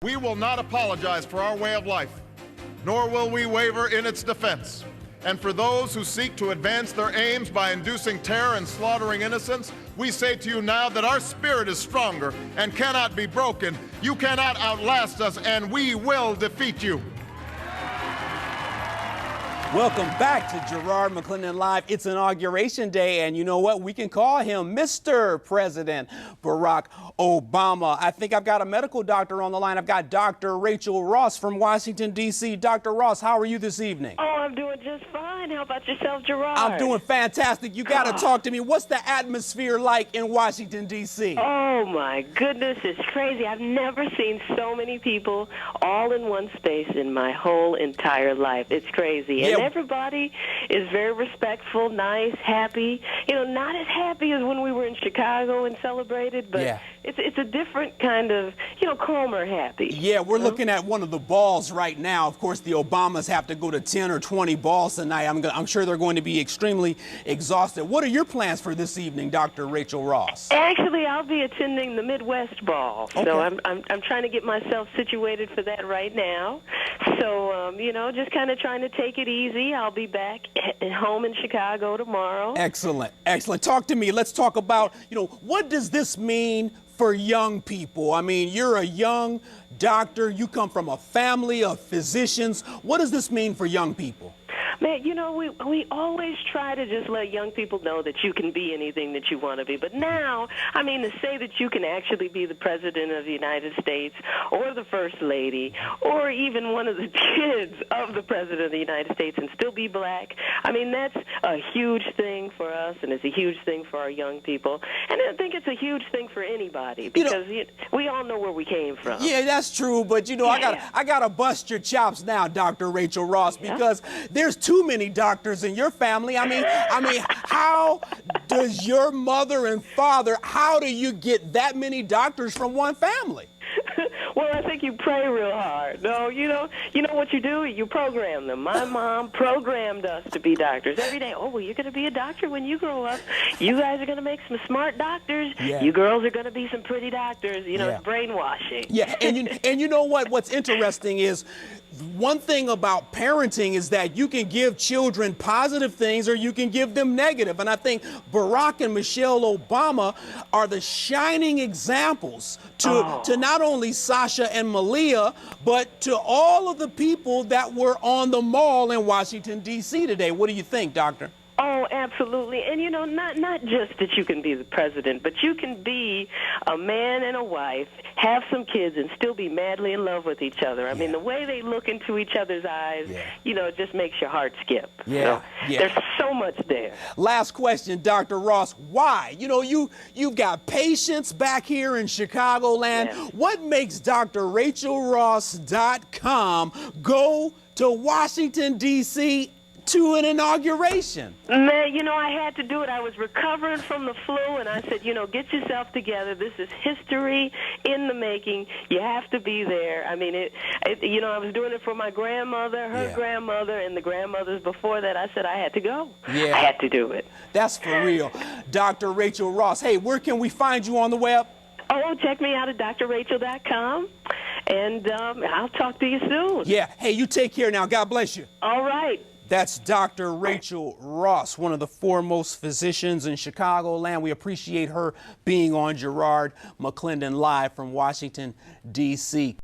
We will not apologize for our way of life, nor will we waver in its defense. And for those who seek to advance their aims by inducing terror and slaughtering innocents, we say to you now that our spirit is stronger and cannot be broken. You cannot outlast us, and we will defeat you. Welcome back to Garrard McClendon Live. It's Inauguration Day, and you know what? We can call him Mr. President Barack Obama. I think I've got a medical doctor on the line. I've got Dr. Rachael Ross from Washington, D.C. Dr. Ross, how are you this evening? Oh, I'm doing just fine. How about yourself, Gerard? I'm doing fantastic. You got to talk to me. What's the atmosphere like in Washington, D.C.? Oh, my goodness. It's crazy. I've never seen so many people all in one space in my whole entire life. It's crazy. Yeah. And everybody is very respectful, nice, happy. You know, not as happy as when we were in Chicago and celebrated, but yeah. It's a different kind of, you know, calmer happy. Yeah, we're looking at one of the balls right now. Of course, the Obamas have to go to 10 or 20 balls tonight. I'm sure they're going to be extremely exhausted. What are your plans for this evening, Dr. Rachael Ross? Actually, I'll be attending the Midwest Ball, okay. So I'm trying to get myself situated for that right now. So, you know, just kind of trying to take it easy. I'll be back at home in Chicago tomorrow. Excellent, excellent. Talk to me. Let's talk about, you know, what does this mean for young people? I mean, you're a young doctor. You come from a family of physicians. What does this mean for young people? Man, you know, we always try to just let young people know that you can be anything that you want to be. But now, I mean, to say that you can actually be the President of the United States or the First Lady or even one of the kids of the President of the United States and still be black, I mean, that's a huge thing for us, and it's a huge thing for our young people. And I think it's a huge thing for anybody because we all know where we came from. Yeah, that's true. But, you know, I gotta bust your chops now, Dr. Rachael Ross, because there's too many doctors in your family. I mean, how does your mother and father, how do you get that many doctors from one family? Well, I think you pray real hard. No, you know what you do? You program them. My mom programmed us to be doctors every day. Oh, well, you're going to be a doctor when you grow up. You guys are going to make some smart doctors. Yeah. You girls are going to be some pretty doctors. You know, it's brainwashing. Yeah, and you know what? What's interesting is one thing about parenting is that you can give children positive things or you can give them negative. And I think Barack and Michelle Obama are the shining examples to not only Sasha and Malia, but to all of the people that were on the mall in Washington, D.C. today. What do you think, Doctor? Oh, absolutely. And, you know, not just that you can be the president, but you can be a man and a wife, have some kids, and still be madly in love with each other. I mean, the way they look into each other's eyes, you know, it just makes your heart skip. Yeah. There's so much there. Last question, Dr. Ross. Why? You know, you've got patients back here in Chicagoland. Yeah. What makes drrachelross.com go to Washington, D.C. to an inauguration? Man, you know, I had to do it. I was recovering from the flu, and I said, you know, get yourself together. This is history in the making. You have to be there. I mean, you know, I was doing it for my grandmother, her grandmother, and the grandmothers before that. I said I had to go. Yeah. I had to do it. That's for real. Dr. Rachael Ross, hey, where can we find you on the web? Oh, check me out at drrachel.com, and I'll talk to you soon. Yeah. Hey, you take care now. God bless you. All right. That's Dr. Rachael Ross, one of the foremost physicians in Chicagoland. We appreciate her being on Garrard McClendon Live from Washington, D.C.